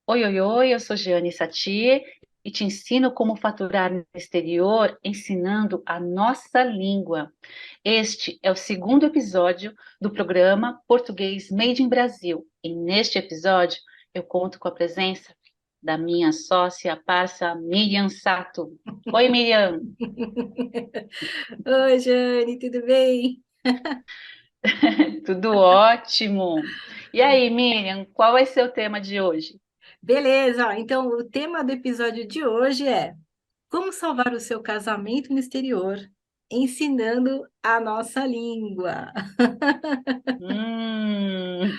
Oi, oi, oi, eu sou Jeane Satie e te ensino como faturar no exterior ensinando a nossa língua. Este é o segundo episódio do programa Português Made in Brasil. E neste episódio eu conto com a presença da minha sócia, parça Miriam Sato. Oi, Miriam, Oi, Jane, tudo bem? tudo ótimo? E aí, Miriam, qual vai ser o tema de hoje? Beleza, ó, então o tema do episódio de hoje é como salvar o seu casamento no exterior, ensinando a nossa língua. Hum,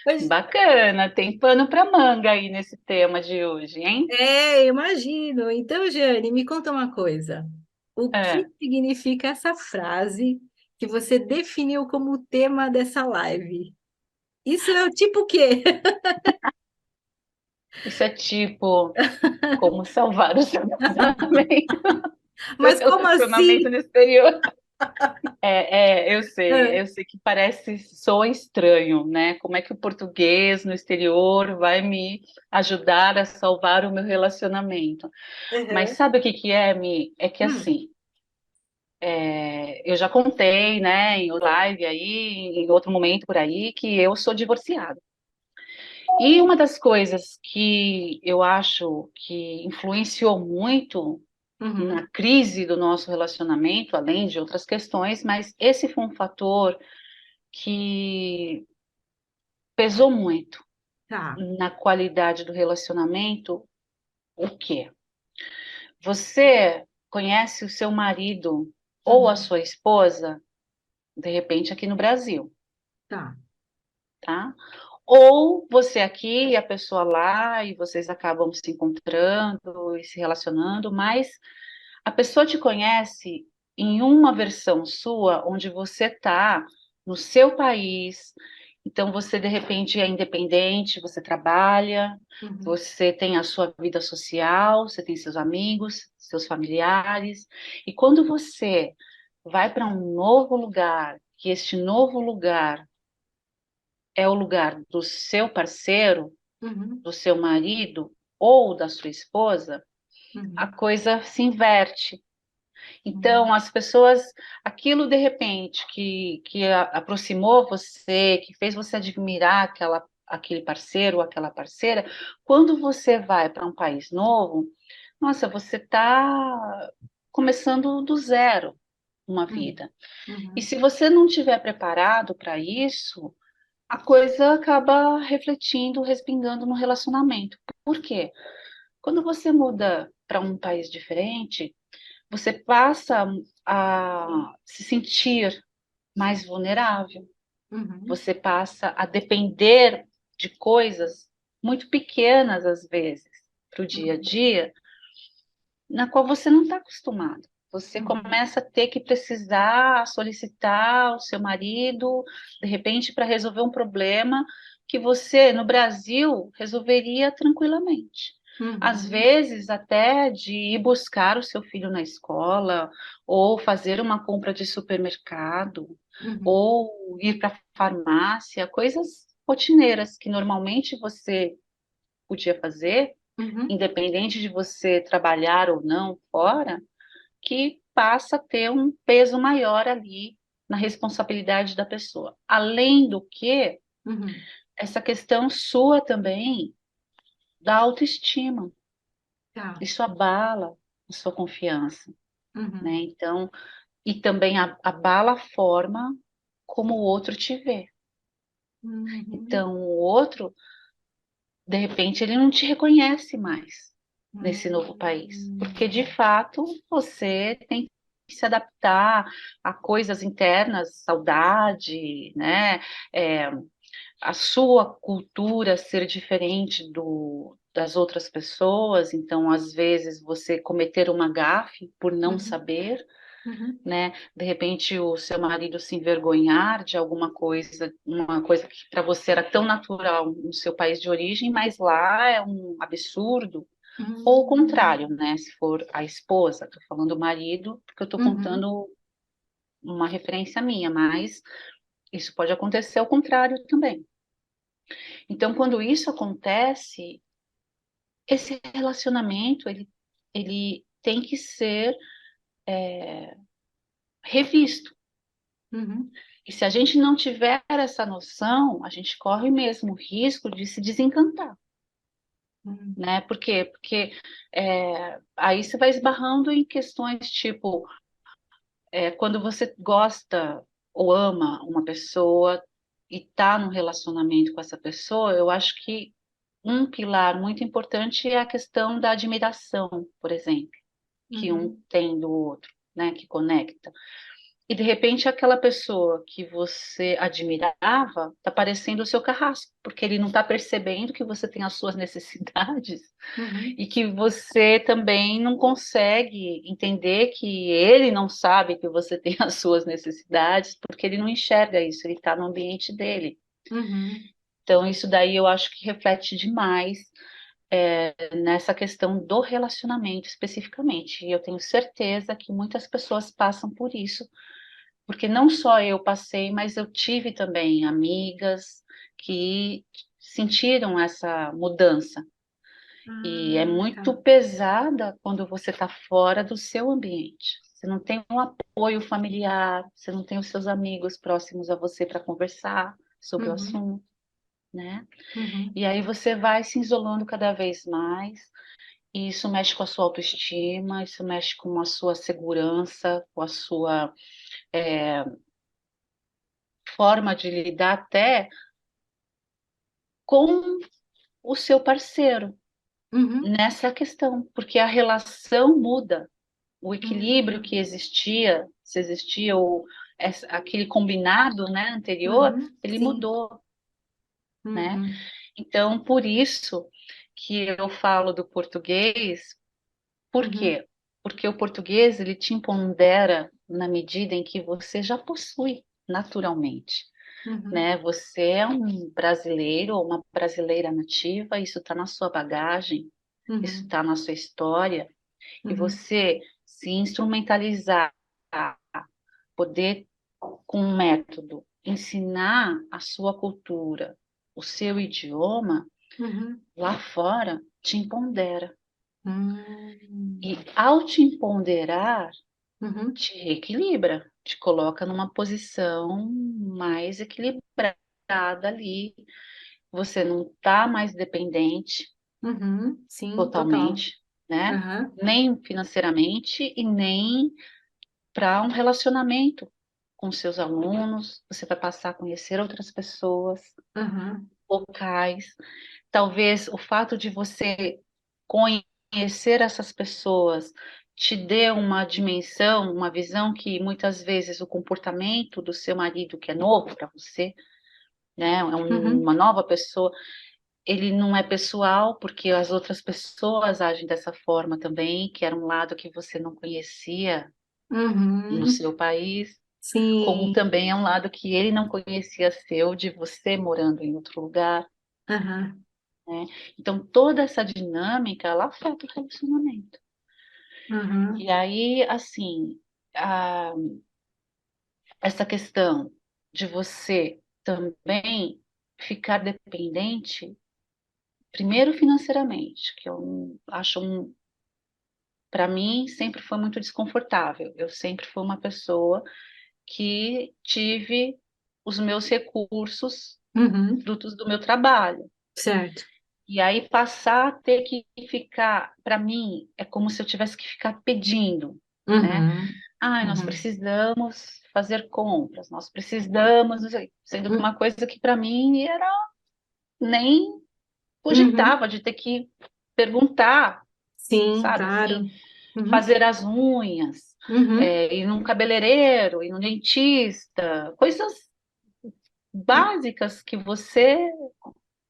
Hoje, bacana, tem pano para manga aí nesse tema de hoje, hein? imagino. Então, Jane, me conta uma coisa. O que É, significa essa frase que você definiu como o tema dessa live? Isso é o tipo o quê? isso é tipo como salvar o seu casamento, seu Mas como relacionamento assim? no exterior. Eu Ah, sei, eu sei que parece soa estranho, né? Como é que o português no exterior vai me ajudar a salvar o meu relacionamento? Mas aham. sabe o que que é, Mi? É que Hum, assim, eu já contei, né, em live aí, em outro momento por aí, que eu sou divorciada. E uma das coisas que eu acho que influenciou muito uhum, na crise do nosso relacionamento, além de outras questões, mas esse foi um fator que pesou muito tá. na qualidade do relacionamento. O quê? Você conhece o seu marido ou a Uhum, sua esposa, de repente, aqui no Brasil, tá. tá? Ou você aqui e a pessoa lá, e vocês acabam se encontrando e se relacionando, mas a pessoa te conhece em uma versão sua, onde você está no seu país, então você de repente é independente, você trabalha, Uhum. você tem a sua vida social, você tem seus amigos, seus familiares, e quando você vai para um novo lugar, que este novo lugar é o lugar do seu parceiro, Uhum, do seu marido ou da sua esposa, a uhum, coisa se inverte. uhum, Então, as pessoas, aquilo de repente que aproximou você, que fez você admirar aquele parceiro ou aquela parceira, quando você vai para um país novo, nossa, você está começando do zero uma uhum, vida. E uhum, se você não estiver preparado para isso, a coisa acaba refletindo, respingando no relacionamento. Por quê? Quando você muda para um país diferente, você passa a se sentir mais vulnerável, uhum, você passa a depender de coisas muito pequenas, às vezes, para o dia a uhum, dia, na qual você não está acostumado. Você uhum, começa a ter que precisar solicitar o seu marido, de repente, para resolver um problema que você, no Brasil, resolveria tranquilamente. Às uhum, vezes, até de ir buscar o seu filho na escola, ou fazer uma compra de supermercado, uhum, ou ir para a farmácia, coisas rotineiras que normalmente você podia fazer, uhum, independente de você trabalhar ou não fora, que passa a ter um peso maior ali na responsabilidade da pessoa. Além do que, uhum. essa questão sua também da autoestima, Tá. isso abala a sua confiança, né? Uhum, Então, e também abala a forma como o outro te vê. uhum, Então, o outro, de repente, ele não te reconhece mais nesse novo país, porque de uhum, fato você tem que se adaptar a coisas internas, saudade, né? É, a sua cultura ser diferente das outras pessoas, então às vezes você cometer uma gafe por não uhum, saber, uhum, né? De repente o seu marido se envergonhar de alguma coisa, uma coisa que para você era tão natural no seu país de origem, mas lá é um absurdo. Ou o contrário, uhum, né? Se for a esposa, estou falando do marido, porque eu estou uhum, contando uma referência minha, mas isso pode acontecer ao contrário também. Então, quando isso acontece, esse relacionamento, ele tem que ser revisto. Uhum. E se a gente não tiver essa noção, a gente corre mesmo o risco de se desencantar, Uhum. né? Por quê? Porque aí você vai esbarrando em questões tipo, quando você gosta ou ama uma pessoa e está num relacionamento com essa pessoa, eu acho que um pilar muito importante é a questão da admiração, por exemplo, que um Uhum. tem do outro, né? Que conecta. E de repente aquela pessoa que você admirava está parecendo o seu carrasco, porque ele não está percebendo que você tem as suas necessidades Uhum. e que você também não consegue entender que ele não sabe que você tem as suas necessidades, porque ele não enxerga isso, ele está no ambiente dele. Uhum. Então, isso daí eu acho que reflete demais nessa questão do relacionamento especificamente. E eu tenho certeza que muitas pessoas passam por isso, porque não só eu passei, mas eu tive também amigas que sentiram essa mudança. E é Ah, tá. muito pesada quando você está fora do seu ambiente. Você não tem um apoio familiar, você não tem os seus amigos próximos a você para conversar sobre o Uhum. assunto, né? Uhum. E aí você vai se isolando cada vez mais, e isso mexe com a sua autoestima, isso mexe com a sua segurança, com a sua forma de lidar até com o seu parceiro Uhum. nessa questão, porque a relação muda, o equilíbrio Uhum. que existia, se existia, ou aquele combinado, né, anterior, Uhum. ele Sim. mudou, né? Uhum. Então, por isso que eu falo do português. Por Uhum. quê? Porque o português ele te empodera na medida em que você já possui naturalmente, Uhum. né? Você é um brasileiro ou uma brasileira nativa, isso está na sua bagagem, isso Uhum. está na sua história, e Uhum. você se instrumentalizar, poder com um método ensinar a sua cultura, o seu idioma Uhum. lá fora te empodera. Uhum. E ao te empoderar, Uhum. te reequilibra, te coloca numa posição mais equilibrada ali. Você não está mais dependente Uhum. Sim, total. totalmente, né? Aham. Nem financeiramente e nem para um relacionamento com seus alunos. Você vai passar a conhecer outras pessoas, Aham. locais. Talvez o fato de você conhecer essas pessoas te dê uma dimensão, uma visão que muitas vezes o comportamento do seu marido, que é novo para você, né, Uhum. uma nova pessoa, ele não é pessoal, porque as outras pessoas agem dessa forma também, que era um lado que você não conhecia no Uhum. seu país, como Sim. também é um lado que ele não conhecia seu, de você morando em outro lugar, Aham. né? Então, toda essa dinâmica, ela afeta o relacionamento. Aham. E aí, assim, a- essa questão de você também ficar dependente, primeiro financeiramente, que eu acho, para mim, sempre foi muito desconfortável. Eu sempre fui uma pessoa que tive os meus recursos Uhum. frutos do meu trabalho. Certo. E aí passar a ter que ficar, para mim, é como se eu tivesse que ficar pedindo, né? Uhum. Ah, nós Uhum. precisamos fazer compras, nós precisamos, não sei, sendo que Uhum. uma coisa que para mim era nem Uhum. cogitava de ter que perguntar, Sim, sabe assim, claro. Uhum. fazer as unhas, Uhum. ir num cabeleireiro, ir num dentista, coisas básicas que você Uhum.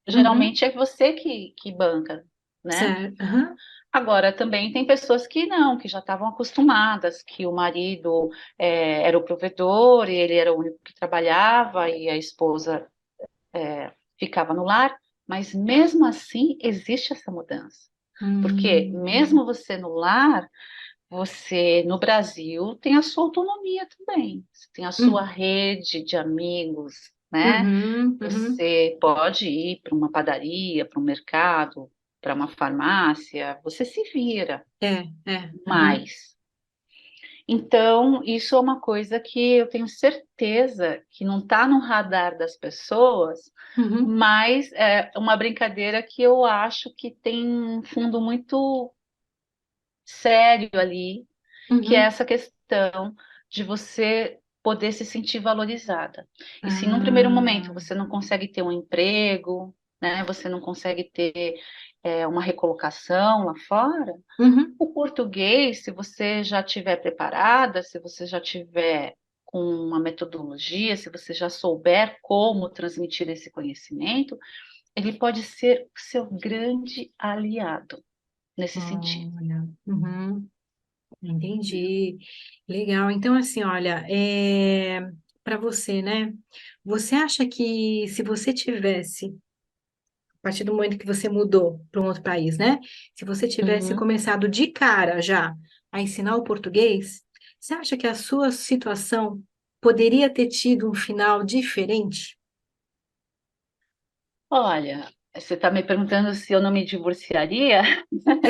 geralmente é você que banca, né? Certo. Aham. Agora, também tem pessoas que não, que já estavam acostumadas, que o marido era o provedor e ele era o único que trabalhava e a esposa ficava no lar, mas mesmo assim existe essa mudança. Porque Uhum. mesmo você no lar, você no Brasil tem a sua autonomia também, você tem a sua Uhum. rede de amigos, né? Uhum. Uhum. Você pode ir para uma padaria, para um mercado, para uma farmácia, você se vira Aham, mais. Então, isso é uma coisa que eu tenho certeza que não está no radar das pessoas, uhum, mas é uma brincadeira que eu acho que tem um fundo muito sério ali, que é uhum. essa questão de você poder se sentir valorizada. E se num primeiro momento Ah, você não consegue ter um emprego, né, você não consegue ter uma recolocação lá fora, uhum, o português, se você já estiver preparada, se você já tiver com uma metodologia, se você já souber como transmitir esse conhecimento, ele pode ser o seu grande aliado nesse sentido. olha, uhum, entendi. Legal. Então, assim, olha, para você, né? Você acha que se você tivesse, a partir do momento que você mudou para um outro país, né? Se você tivesse Uhum. começado de cara já a ensinar o português, você acha que a sua situação poderia ter tido um final diferente? Olha, você está me perguntando se eu não me divorciaria,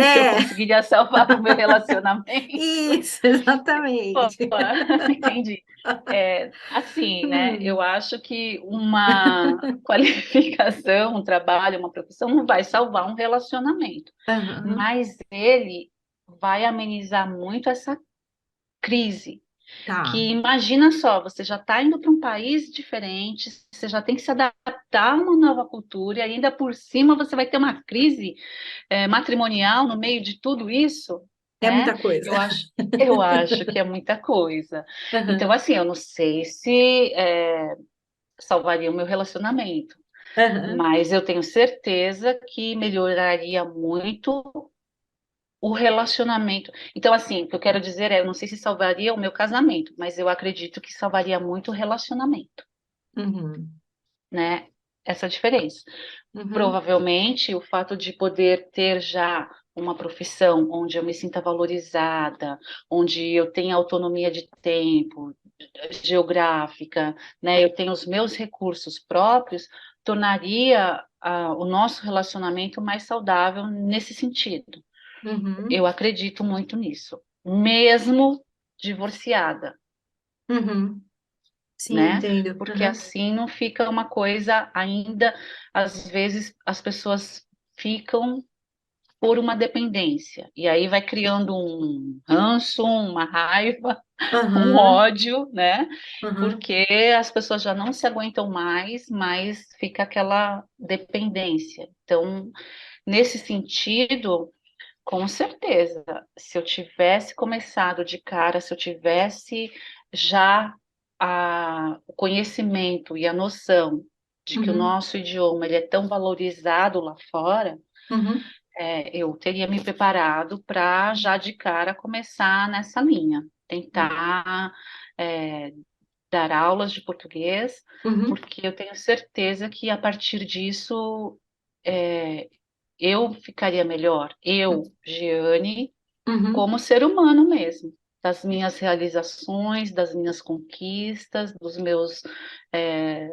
se eu É, conseguiria salvar o meu relacionamento. isso, Pô, exatamente. entendi. Assim, né? Eu Hum, acho que uma qualificação, um trabalho, uma profissão não vai salvar um relacionamento, aham, mas ele vai amenizar muito essa crise. tá. Que imagina só, você já está indo para um país diferente, você já tem que se adaptar a uma nova cultura, e ainda por cima você vai ter uma crise matrimonial no meio de tudo isso, É né? muita coisa. Eu acho que é muita coisa. Então, Aham, assim, eu não sei se salvaria o meu relacionamento, aham, mas eu tenho certeza que melhoraria muito o relacionamento. Então, assim, o que eu quero dizer é, eu não sei se salvaria o meu casamento, mas eu acredito que salvaria muito o relacionamento, uhum, né? Essa diferença. uhum, Provavelmente o fato de poder ter já uma profissão onde eu me sinta valorizada, onde eu tenha autonomia de tempo, geográfica, né? Eu tenho os meus recursos próprios, tornaria o nosso relacionamento mais saudável nesse sentido. uhum, Eu acredito muito nisso, mesmo divorciada, uhum. Sim, né? entendo. Porque Aham, assim não fica uma coisa ainda, às vezes as pessoas ficam por uma dependência, e aí vai criando um ranço, uma raiva, um aham, ódio, né? aham, Porque as pessoas já não se aguentam mais, mas fica aquela dependência. Então, nesse sentido, com certeza, se eu tivesse começado de cara, se eu tivesse já o conhecimento e a noção de que o uhum, nosso idioma ele é tão valorizado lá fora, uhum, eu teria me preparado para já de cara começar nessa linha, tentar é, dar aulas de português, uhum, porque eu tenho certeza que a partir disso é, eu ficaria melhor, eu, Giane, uhum, como ser humano mesmo, das minhas realizações, das minhas conquistas, dos meus é,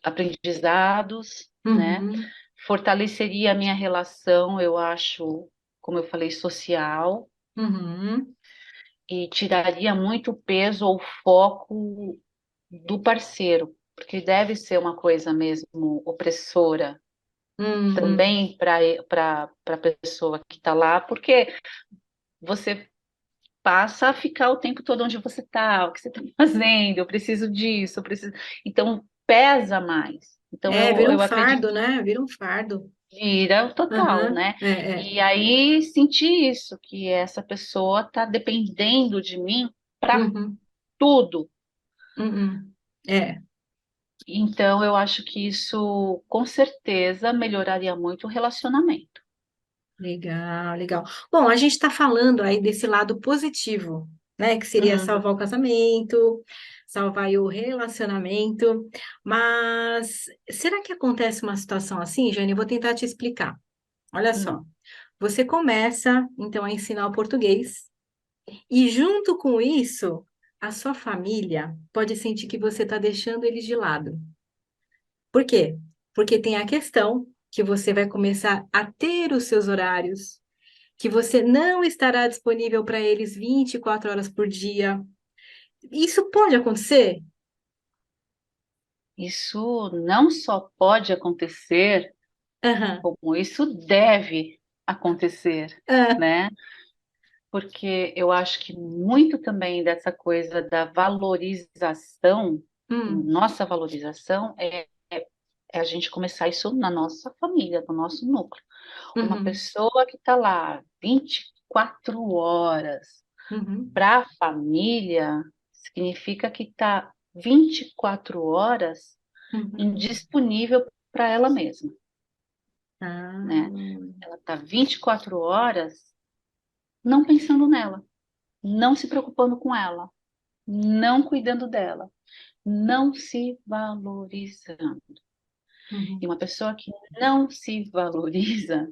aprendizados, né? uhum, Fortaleceria a minha relação, eu acho, como eu falei, social, uhum, e tiraria muito peso ou foco do parceiro, porque deve ser uma coisa mesmo opressora uhum. também para a pessoa que está lá, porque você passa a ficar o tempo todo onde você está, o que você está fazendo, eu preciso disso, eu preciso. Então, pesa mais. Então, É, vira um eu acredito fardo, né? Vira um fardo. que vira total, Aham, né? é. E aí, sentir isso, que essa pessoa está dependendo de mim para Uhum, tudo. uhum. É. Então, eu acho que isso, com certeza, melhoraria muito o relacionamento. Legal, legal. Bom, a gente está falando aí desse lado positivo, né? Que seria Uhum, salvar o casamento, salvar aí o relacionamento. Mas será que acontece uma situação assim, Jane? Eu vou tentar te explicar. Olha só. uhum, Você começa, então, a ensinar o português, e junto com isso, a sua família pode sentir que você está deixando eles de lado. Por quê? Porque tem a questão que você vai começar a ter os seus horários, que você não estará disponível para eles 24 horas por dia. Isso pode acontecer? Isso não só pode acontecer, Aham. como isso deve acontecer, Ah, né? Porque eu acho que muito também dessa coisa da valorização, hum, nossa valorização, é a gente começar isso na nossa família, no nosso núcleo. Uma uhum, pessoa que está lá 24 horas uhum, para a família, significa que está 24 horas uhum. indisponível para ela mesma, né? Ah, Ela está 24 horas não pensando nela, não se preocupando com ela, não cuidando dela, não se valorizando. E uhum, uma pessoa que não se valoriza,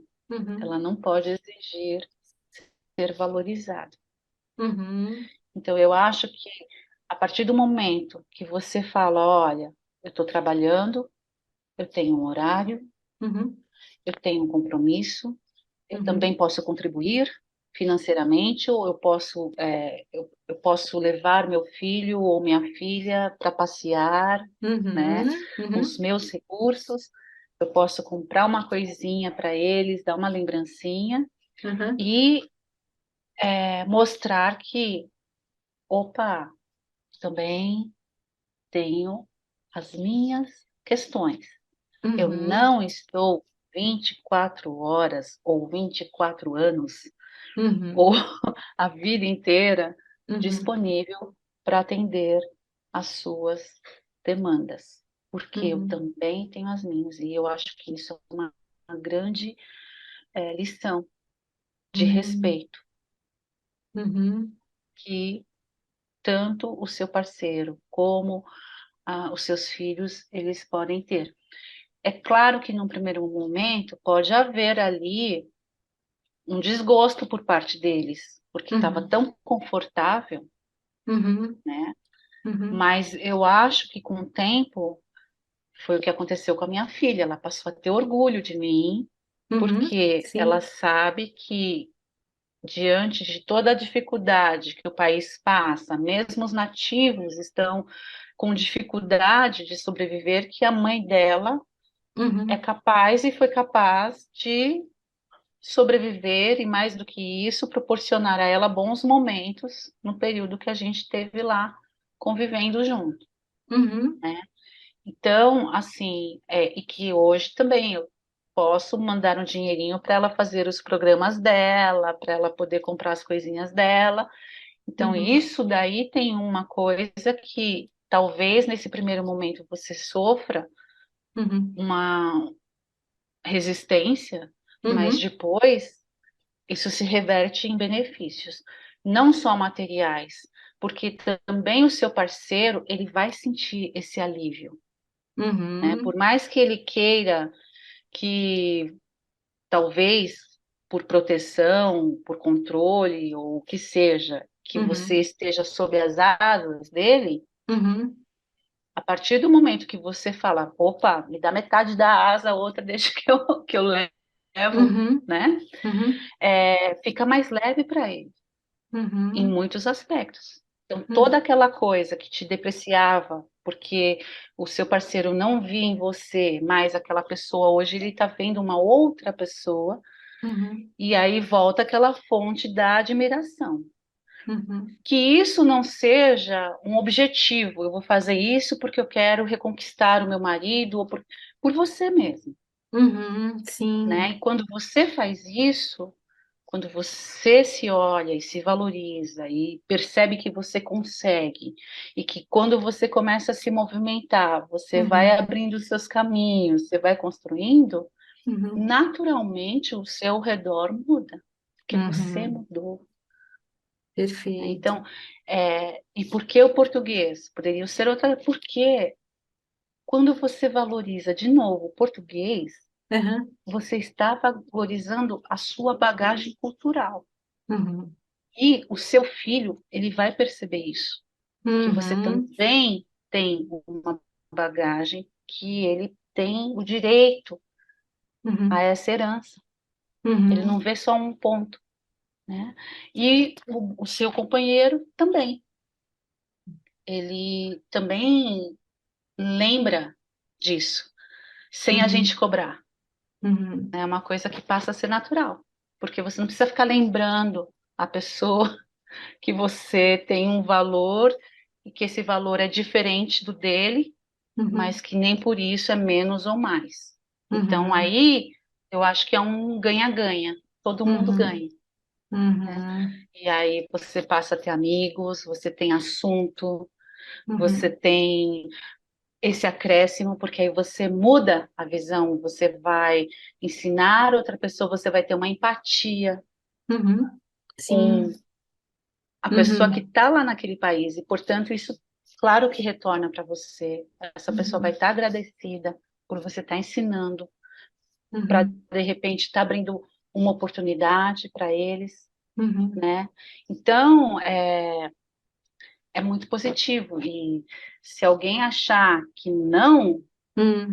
ela uhum, não pode exigir ser valorizada. uhum, Então, eu acho que a partir do momento que você fala, olha, eu estou trabalhando, eu tenho um horário, uhum, eu tenho um compromisso, eu também uhum, posso contribuir financeiramente, ou eu posso levar meu filho ou minha filha para passear, né, uhum, com os uhum, meus recursos, eu posso comprar uma coisinha para eles, dar uma lembrancinha uhum, e mostrar que, opa, também tenho as minhas questões. Eu uhum, não estou 24 horas ou 24 anos ou uhum, a vida inteira uhum, disponível para atender às suas demandas, porque eu uhum, também tenho as minhas, e eu acho que isso é uma grande lição de uhum, respeito uhum, que tanto o seu parceiro como os seus filhos eles podem ter. É claro que num primeiro momento pode haver ali um desgosto por parte deles, porque estava uhum, tão confortável, uhum, né? uhum, Mas eu acho que com o tempo foi o que aconteceu com a minha filha. Ela passou a ter orgulho de mim, uhum, porque ela sim, sabe que diante de toda a dificuldade que o país passa, mesmo os nativos estão com dificuldade de sobreviver, que a mãe dela é uhum, capaz e foi capaz de sobreviver e, mais do que isso, proporcionar a ela bons momentos no período que a gente teve lá convivendo junto, uhum, né? Então, assim, e que hoje também eu posso mandar um dinheirinho para ela fazer os programas dela, para ela poder comprar as coisinhas dela. Então, uhum, isso daí tem uma coisa que talvez nesse primeiro momento você sofra uhum, uma resistência, mas uhum, depois isso se reverte em benefícios, não só materiais, porque também o seu parceiro, ele vai sentir esse alívio, né? Por uhum, mais que ele queira que, talvez, por proteção, por controle, ou o que seja, que você uhum, esteja sob as asas dele, uhum, a partir do momento que você fala, opa, me dá metade da asa, a outra deixa que eu levo, uhum, né? uhum, Fica mais leve para ele. Em uhum, muitos aspectos. Então, toda uhum, aquela coisa que te depreciava, porque o seu parceiro não via em você mais aquela pessoa, hoje ele está vendo uma outra pessoa, uhum, e aí volta aquela fonte da admiração. uhum, Que isso não seja um objetivo, eu vou fazer isso porque eu quero reconquistar o meu marido, ou por você mesmo, uhum, né? sim, E quando você faz isso, quando você se olha e se valoriza e percebe que você consegue, e que quando você começa a se movimentar, você vai uhum, abrindo os seus caminhos, você vai construindo, uhum, naturalmente o seu redor muda, porque você uhum, mudou, né? perfeito. Então, e por que o português? Poderia ser outra, porque quando você valoriza de novo o português, Aham, você está valorizando a sua bagagem cultural. uhum, E o seu filho, ele vai perceber isso, que você uhum, também tem uma bagagem que ele tem o direito a uhum, essa herança. Ele não uhum, vê só um ponto, né? E o seu companheiro também. Ele também lembra disso, sem a gente uhum, cobrar. uhum, É uma coisa que passa a ser natural, porque você não precisa ficar lembrando a pessoa que você tem um valor e que esse valor é diferente do dele, mas uhum, que nem por isso é menos ou mais. Então uhum, aí eu acho que é um ganha-ganha, todo mundo uhum, ganha, né? uhum, E aí você passa a ter amigos, você tem assunto, você uhum, tem esse acréscimo, porque aí você muda a visão, você vai ensinar outra pessoa, você vai ter uma empatia uhum. com Sim. a pessoa que Uhum, está lá naquele país, e portanto isso, claro que retorna para você. Essa pessoa vai uhum, estar agradecida por você estar ensinando, para uhum, de repente estar abrindo uma oportunidade para eles, uhum, né? Então, é muito positivo. E se alguém achar que não,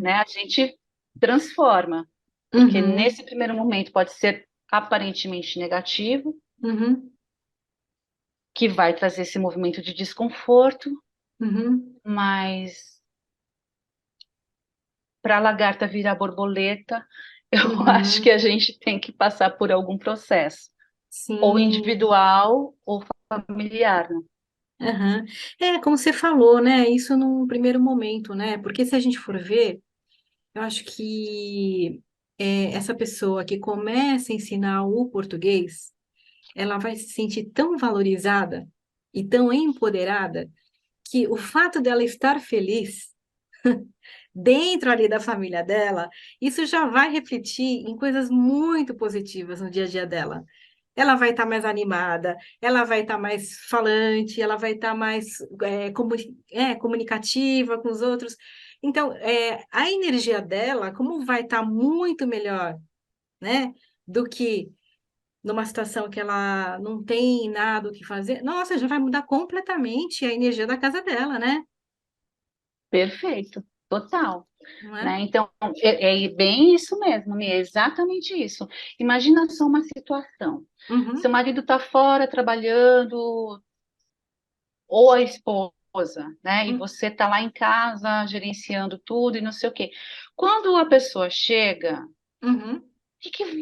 né, uhum, a gente transforma, porque uhum, nesse primeiro momento pode ser aparentemente negativo, uhum, que vai trazer esse movimento de desconforto, uhum, mas para a lagarta virar borboleta, eu acho que uhum. a gente tem que passar por algum processo, ou Sim. individual ou familiar, né? Aham. É, como você falou, né? Isso num primeiro momento, né? Porque se a gente for ver, eu acho que essa pessoa que começa a ensinar o português, ela vai se sentir tão valorizada e tão empoderada que o fato dela estar feliz dentro ali da família dela, isso já vai refletir em coisas muito positivas no dia a dia dela. Ela vai estar mais animada, ela vai estar mais falante, ela vai estar mais comunicativa com os outros. Então, a energia dela, como vai estar muito melhor, né, do que numa situação que ela não tem nada o que fazer, nossa, já vai mudar completamente a energia da casa dela, né? Perfeito, total. Não é? Né? Então, é bem isso mesmo, Mi, é exatamente isso. Imagina só uma situação. Seu Uhum, marido está fora trabalhando, ou a esposa, né? E uhum, você está lá em casa gerenciando tudo e não sei o quê. Quando a pessoa chega, uhum,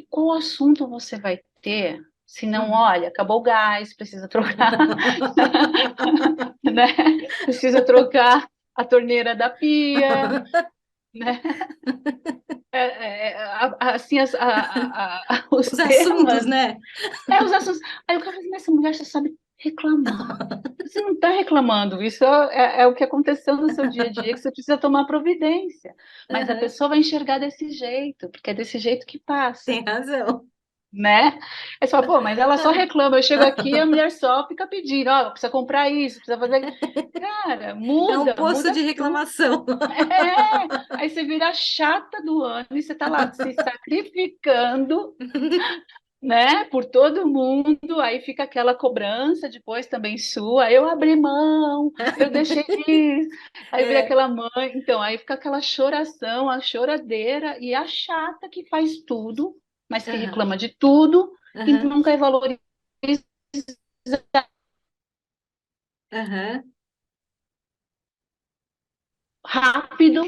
qual assunto você vai ter? Se não, uhum. olha, acabou o gás, precisa trocar, né? Precisa trocar a torneira da pia, né? Assim, os Os assuntos, temas, né? os assuntos. Aí o cara fala assim, mas essa mulher só sabe reclamar. Você não está reclamando, isso é o que aconteceu no seu dia a dia, que você precisa tomar providência. Mas a Aham, pessoa vai enxergar desse jeito, porque é desse jeito que passa, tem razão. né? Aí você fala, pô, mas ela só reclama, eu chego aqui e a mulher só fica pedindo, ó, precisa comprar isso, precisa fazer. Cara, É um muda, poço muda de tudo. reclamação. É, aí você vira a chata do ano e você tá lá se sacrificando, né, por todo mundo, aí fica aquela cobrança depois também sua, eu abri mão, eu deixei disso, aí vira É, aquela mãe, então aí fica aquela choração, a choradeira e a chata que faz tudo, mas que aham, reclama de tudo e aham, nunca é valorizada aham, rápido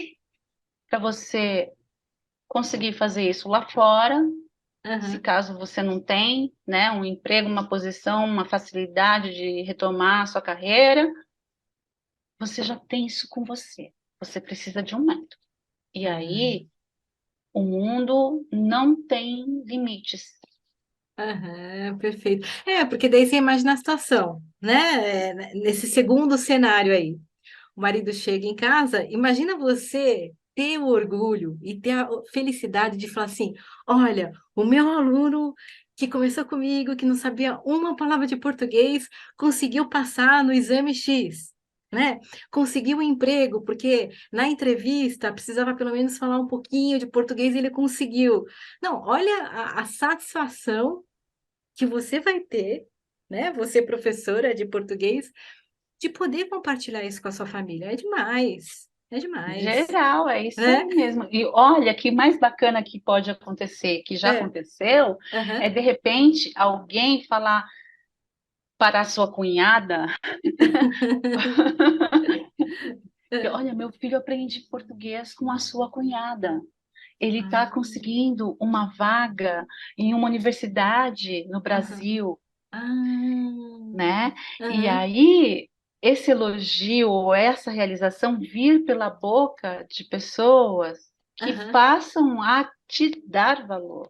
para você conseguir fazer isso lá fora. Se aham, caso você não tem, né, um emprego, uma posição, uma facilidade de retomar a sua carreira, você já tem isso com você. Você precisa de um método. E aham, aí, o mundo não tem limites. aham, perfeito. É, porque daí você imagina a situação, né? Nesse segundo cenário aí. O marido chega em casa, imagina você ter o orgulho e ter a felicidade de falar assim: olha, o meu aluno que começou comigo, que não sabia uma palavra de português, conseguiu passar no exame X, né? Conseguiu um emprego, porque na entrevista precisava pelo menos falar um pouquinho de português e ele conseguiu. Não, olha a satisfação que você vai ter, né? Você, professora de português, de poder compartilhar isso com a sua família. É demais. É demais, Geral, é isso né? aí mesmo. E olha, que mais bacana que pode acontecer, que já É, aconteceu, é aham, de repente alguém falar para a sua cunhada, que, olha, meu filho aprende português com a sua cunhada. Ele está ah, conseguindo uma vaga em uma universidade no aham, Brasil, ah, né? E aham, aí, esse elogio ou essa realização vir pela boca de pessoas que aham. passam a te dar valor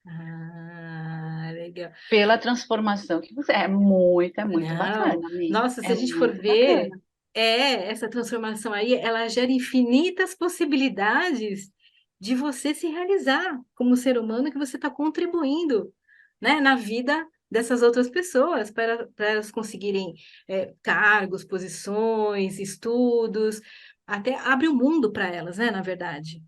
Ah, legal. pela transformação que você é muito Não, bacana, amiga. nossa, se É a gente for muito ver, bacana. essa transformação aí, ela gera infinitas possibilidades de você se realizar como ser humano que você está contribuindo, né, na vida dessas outras pessoas, para elas conseguirem cargos, posições, estudos, até abre o mundo para elas, né, na verdade.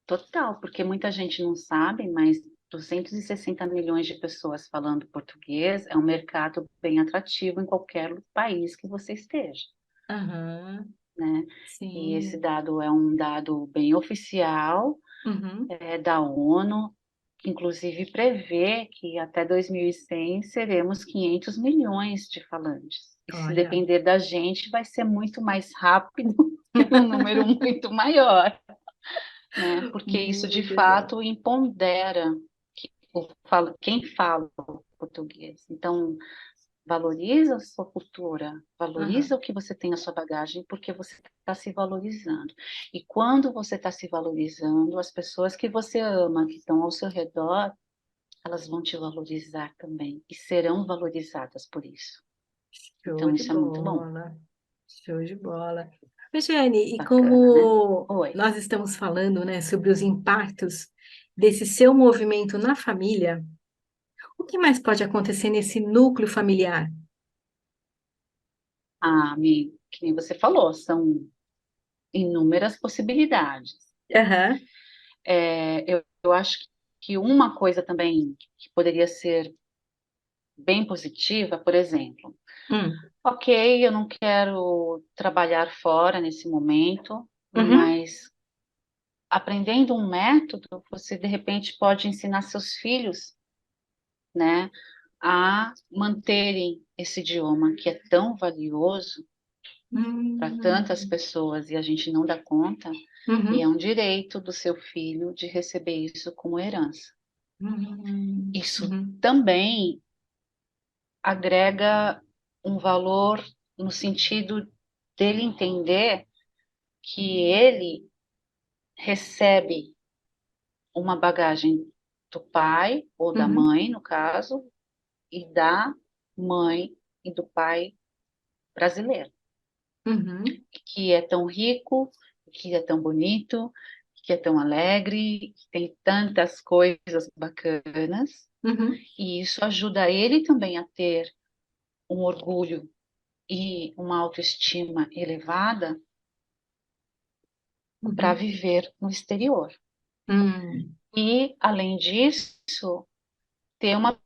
Total, porque muita gente não sabe, mas 260 milhões de pessoas falando português é um mercado bem atrativo em qualquer país que você esteja, Aham, né? E esse sim. dado é um dado bem oficial, Uhum. da ONU, que inclusive prevê que até 2100 seremos 500 milhões de falantes. E se Olha. depender da gente, vai ser muito mais rápido e um número muito maior, né? Porque isso de Muito legal. fato empodera quem fala português. Então, valoriza a sua cultura, valoriza Aham. o que você tem na sua bagagem, porque você está se valorizando. E quando você está se valorizando, as pessoas que você ama, que estão ao seu redor, elas vão te valorizar também e serão valorizadas por isso. Show Então, de isso é muito bom, bola. Show de bola. Regiane, e bacana, né? como Oi. nós estamos falando, né, sobre os impactos desse seu movimento na família, o que mais pode acontecer nesse núcleo familiar? Ah, amigo, que nem você falou, são inúmeras possibilidades. Aham. Eu acho que uma coisa também que poderia ser bem positiva, por exemplo, Hum. ok, eu não quero trabalhar fora nesse momento, Uhum. mas aprendendo um método, você de repente pode ensinar seus filhos, né, a manterem esse idioma que é tão valioso para tantas Hum. pessoas e a gente não dá conta, e é Uhum. um direito do seu filho de receber isso como herança. Uhum. Isso Uhum. também agrega um valor no sentido dele entender que ele recebe uma bagagem do pai ou da Uhum. mãe, no caso, e da mãe e do pai brasileiro, Uhum. que é tão rico, que é tão bonito, que é tão alegre, que tem tantas coisas bacanas, Uhum. e isso ajuda ele também a ter um orgulho e uma autoestima elevada para Uhum. viver no exterior. Uhum. E, além disso, ter uma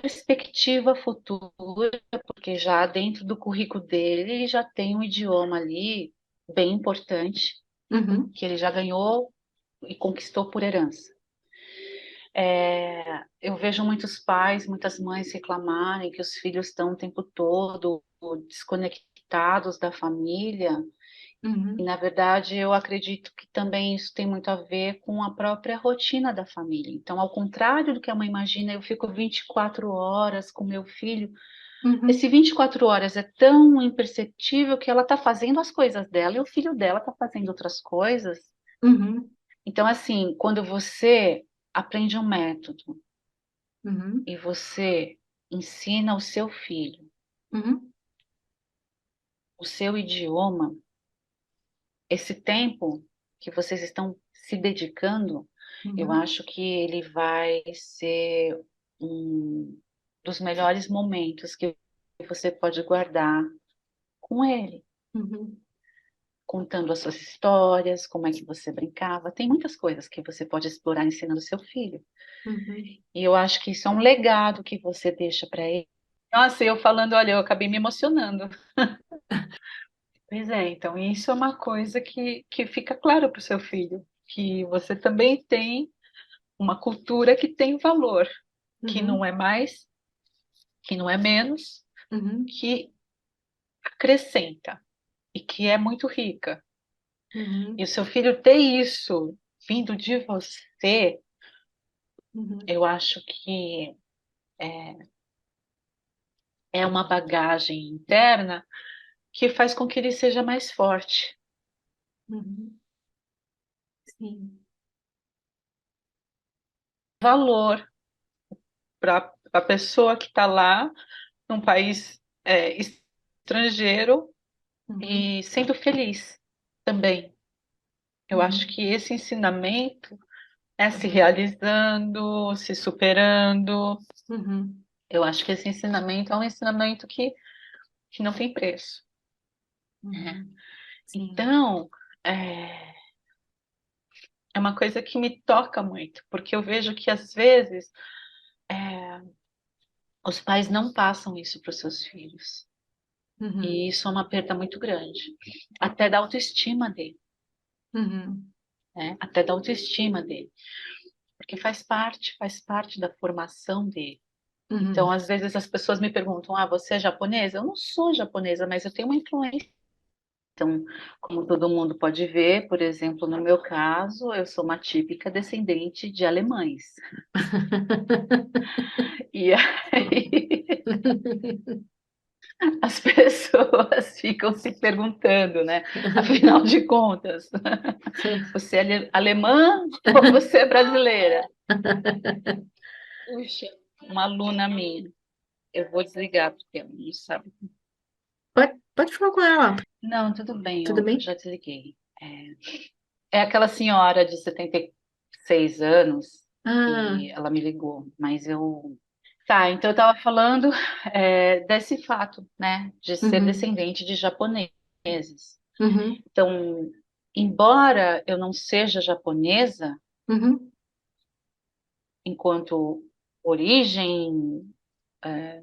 perspectiva futura, porque já dentro do currículo dele, ele já tem um idioma ali bem importante, Uhum. que ele já ganhou e conquistou por herança. Eu vejo muitos pais, muitas mães reclamarem que os filhos estão o tempo todo desconectados da família. E, Uhum. na verdade, eu acredito que também isso tem muito a ver com a própria rotina da família. Então, ao contrário do que a mãe imagina, eu fico 24 horas com meu filho. Uhum. Esse 24 horas é tão imperceptível que ela está fazendo as coisas dela e o filho dela está fazendo outras coisas. Uhum. Então, assim, quando você aprende um método Uhum. e você ensina o seu filho Uhum. o seu idioma, esse tempo que vocês estão se dedicando, eu Uhum. acho que ele vai ser um dos melhores momentos que você pode guardar com ele, Uhum. contando as suas histórias, como é que você brincava. Tem muitas coisas que você pode explorar ensinando seu filho. Uhum. E eu acho que isso é um legado que você deixa para ele. Nossa, eu falando, olha, eu acabei me emocionando. Pois é, então isso é uma coisa que fica claro para o seu filho, que você também tem uma cultura que tem valor, que não Uhum, é mais, que não é menos, uhum, que acrescenta e que é muito rica. E uhum, o seu filho ter isso vindo de você, uhum, eu acho que é uma bagagem interna que faz com que ele seja mais forte. uhum. Sim. Valor para a pessoa que está lá num país estrangeiro Uhum, e sendo feliz também. Eu acho uhum, que esse ensinamento é se realizando, se superando. uhum, Eu acho que esse ensinamento é um ensinamento que não tem preço, né? uhum. Sim. Então, é, é uma coisa que me toca muito, porque eu vejo que às vezes os pais não passam isso para os seus filhos. Uhum, E isso é uma perda muito grande, até da autoestima dele, uhum, né? Até da autoestima dele, porque faz parte da formação dele. Então, uhum. às vezes as pessoas me perguntam: "Ah, você é japonesa?" Eu não sou japonesa, mas eu tenho uma influência. Então, como todo mundo pode ver, por exemplo, no meu caso, eu sou uma típica descendente de alemães. E aí as pessoas ficam se perguntando, né? Afinal de contas, você é alemã ou você é brasileira? Puxa, uma aluna minha. Eu vou desligar porque não sabe. Pode falar com ela. Não, tudo bem, Tudo eu bem? já desliguei. É aquela senhora de 76 anos Ah, e ela me ligou, mas eu. Tá, então eu estava falando desse fato, né, de ser uhum, descendente de japoneses. uhum, Então, embora eu não seja japonesa, uhum, enquanto origem, é,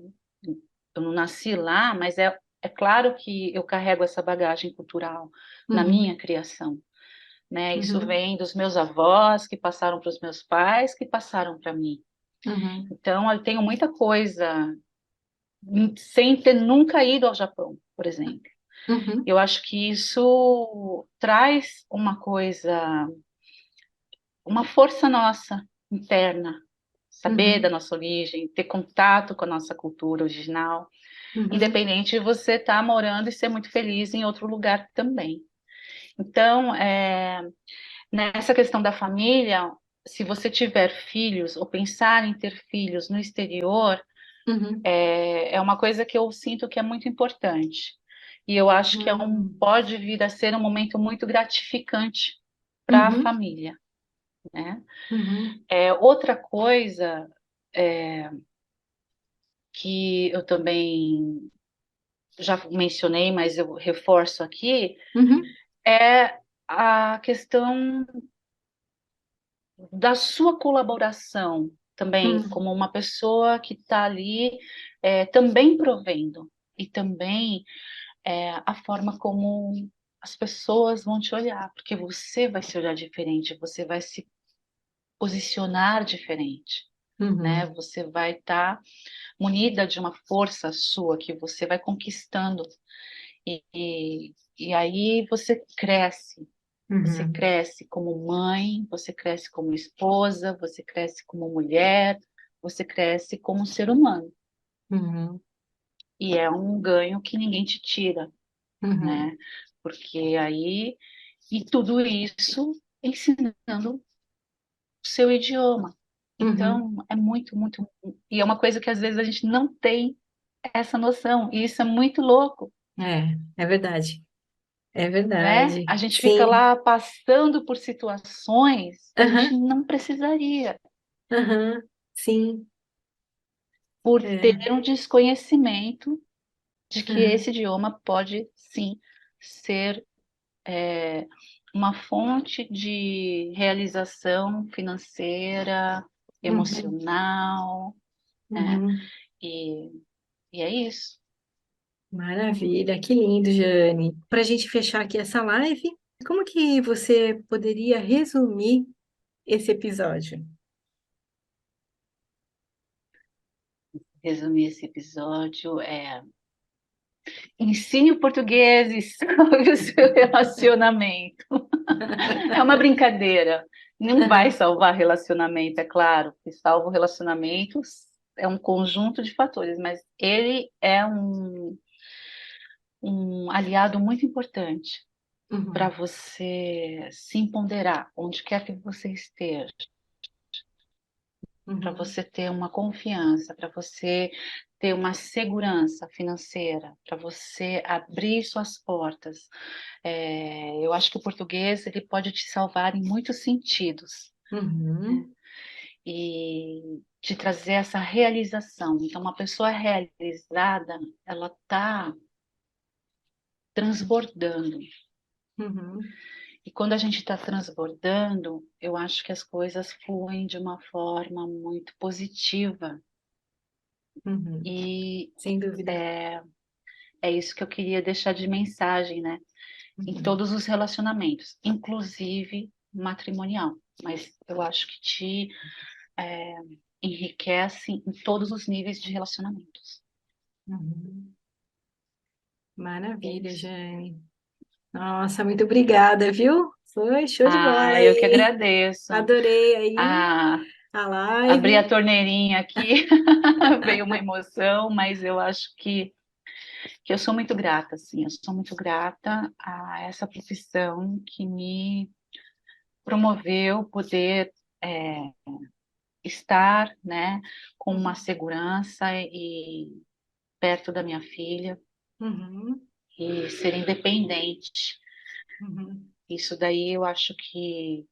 eu não nasci lá, mas é claro que eu carrego essa bagagem cultural na uhum, minha criação, né? Isso uhum, vem dos meus avós, que passaram para os meus pais, que passaram para mim. uhum, Então, eu tenho muita coisa, sem ter nunca ido ao Japão, por exemplo. uhum, Eu acho que isso traz uma coisa, uma força nossa interna, saber da uhum, nossa origem, ter contato com a nossa cultura original, uhum, independente de você estar morando e ser muito feliz em outro lugar também. Então, nessa questão da família, se você tiver filhos ou pensar em ter filhos no exterior, uhum, é uma coisa que eu sinto que é muito importante. E eu acho que uhum, pode vir a ser um momento muito gratificante para a uhum, família, né? uhum, Outra coisa que eu também já mencionei, mas eu reforço aqui, uhum, é a questão da sua colaboração também, uhum, como uma pessoa que está ali também provendo, e também a forma como as pessoas vão te olhar, porque você vai se olhar diferente, você vai se posicionar diferente, né? uhum, Você vai estar munida de uma força sua que você vai conquistando e aí você cresce. Você uhum, cresce como mãe, você cresce como esposa, você cresce como mulher, você cresce como ser humano. uhum, E é um ganho que ninguém te tira, uhum, né? Porque aí, e tudo isso ensinando o seu idioma. uhum. Então, é muito, muito. E é uma coisa que às vezes a gente não tem essa noção, e isso é muito louco, É verdade. É né? verdade. A gente fica Sim. lá passando por situações que a gente Aham, não precisaria, aham, sim. por ter É. um desconhecimento de que Aham, esse idioma pode sim ser uma fonte de realização financeira, uhum, emocional, né? uhum, E, e é isso. Maravilha, que lindo, Jane. Para a gente fechar aqui essa live, como que você poderia resumir esse episódio? Resumir esse episódio ensine o português e salve o seu relacionamento. É uma brincadeira. Não vai salvar relacionamento, é claro. Que salva o relacionamento é um conjunto de fatores, mas ele é um aliado muito importante para Uhum, você se empoderar onde quer que você esteja, para uhum, você ter uma confiança, para você ter uma segurança financeira, para você abrir suas portas. Eu acho que o português ele pode te salvar em muitos sentidos, né? uhum, E te trazer essa realização. Então, uma pessoa realizada, ela está transbordando. uhum, E quando a gente está transbordando, eu acho que as coisas fluem de uma forma muito positiva. uhum. E Sem dúvida. é isso que eu queria deixar de mensagem, né? Em Uhum, todos os relacionamentos, inclusive matrimonial. Mas eu acho que é, enriquece em todos os níveis de relacionamentos. uhum. É Maravilha, isso. Jane. Nossa, muito obrigada, viu? Foi show de bola, Ah, eu que hein? agradeço. Adorei aí Ah, a abri a live. torneirinha aqui, veio uma emoção, mas eu acho que eu sou muito grata, assim, eu sou muito grata a essa profissão que me promoveu poder é, estar, né, com uma segurança e perto da minha filha Uhum, e ser independente. uhum, Isso daí eu acho que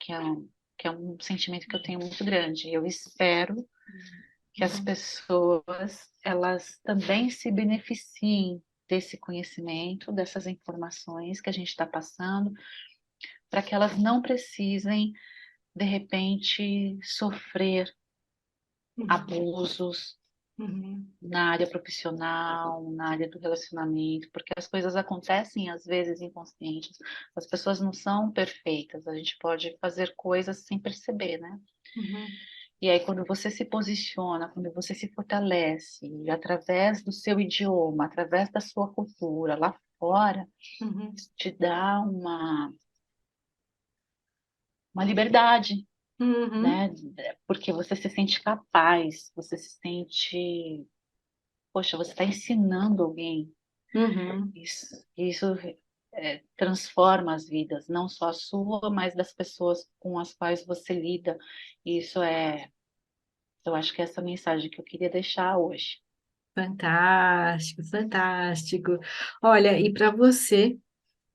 é um sentimento que eu tenho muito grande. Eu espero que as uhum, pessoas elas também se beneficiem desse conhecimento, dessas informações que a gente está passando, para que elas não precisem, de repente, sofrer uhum, abusos uhum, na área profissional, na área do relacionamento, porque as coisas acontecem às vezes inconscientes. As pessoas não são perfeitas, a gente pode fazer coisas sem perceber, né? uhum, E aí, quando você se posiciona, quando você se fortalece, e através do seu idioma, através da sua cultura lá fora, uhum, te dá uma liberdade, uhum, né? Porque você se sente capaz, você se sente, poxa, você está ensinando alguém. uhum. Isso transforma as vidas, não só a sua, mas das pessoas com as quais você lida. Isso eu acho que é essa mensagem que eu queria deixar hoje. Fantástico, fantástico. Olha, e para você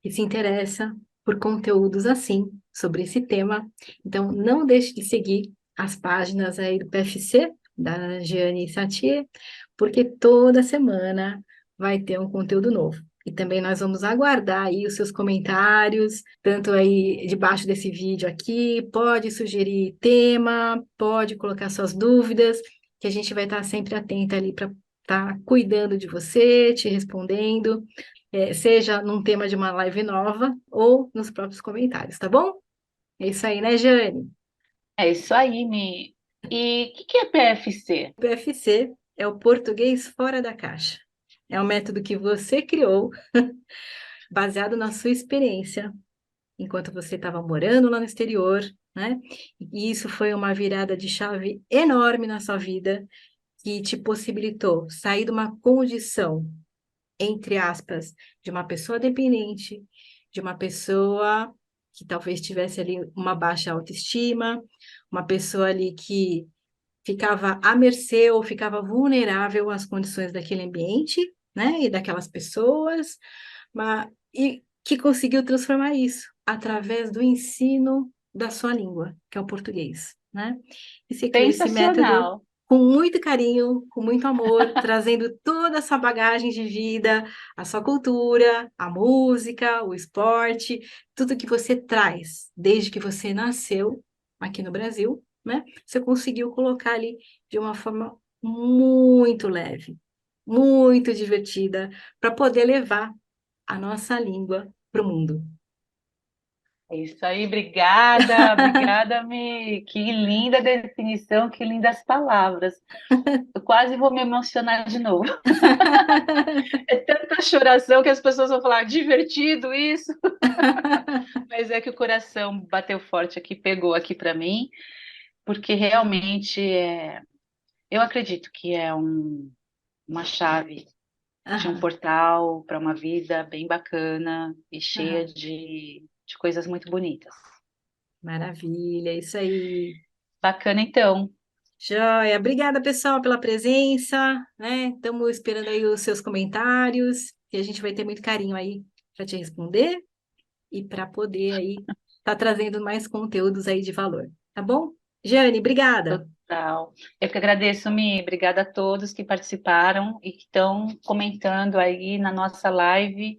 que se interessa por conteúdos assim, sobre esse tema, então não deixe de seguir as páginas aí do PFC, da Giane Satie, porque toda semana vai ter um conteúdo novo. E também nós vamos aguardar aí os seus comentários, tanto aí debaixo desse vídeo aqui, pode sugerir tema, pode colocar suas dúvidas, que a gente vai estar sempre atenta ali para estar cuidando de você, te respondendo, seja num tema de uma live nova ou nos próprios comentários, tá bom? É isso aí, né, Jane? É isso aí, Mi. E o que é PFC? O PFC é o português fora da caixa. É um método que você criou, baseado na sua experiência, enquanto você estava morando lá no exterior, né? E isso foi uma virada de chave enorme na sua vida, que te possibilitou sair de uma condição, entre aspas, de uma pessoa dependente, de uma pessoa que talvez tivesse ali uma baixa autoestima, uma pessoa ali que ficava à mercê ou ficava vulnerável às condições daquele ambiente, né, e daquelas pessoas, e que conseguiu transformar isso através do ensino da sua língua, que é o português, né? E você criou esse método Sensacional. com muito carinho, com muito amor, trazendo toda essa bagagem de vida, a sua cultura, a música, o esporte, tudo que você traz desde que você nasceu aqui no Brasil, né? Você conseguiu colocar ali de uma forma muito leve. muito divertida, para poder levar a nossa língua para o mundo. É isso aí, obrigada, obrigada, Mi. Que linda definição, que lindas palavras. Eu quase vou me emocionar de novo. É tanta choração que as pessoas vão falar, divertido isso, mas é que o coração bateu forte aqui, pegou aqui para mim, porque realmente eu acredito que é uma chave de um Aham, portal para uma vida bem bacana e cheia aham. de coisas muito bonitas. Maravilha, isso aí. Bacana, então. Joia. Obrigada, pessoal, pela presença, né? Estamos esperando aí os seus comentários, e a gente vai ter muito carinho aí para te responder e para poder aí estar trazendo mais conteúdos aí de valor, tá bom? Jane, obrigada. Total. Eu que agradeço, Mi. Obrigada a todos que participaram e que estão comentando aí na nossa live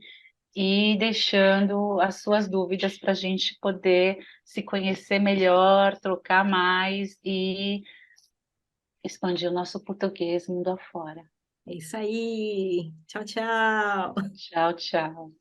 e deixando as suas dúvidas para a gente poder se conhecer melhor, trocar mais e expandir o nosso português mundo afora. É isso aí. Tchau, tchau. Tchau, tchau.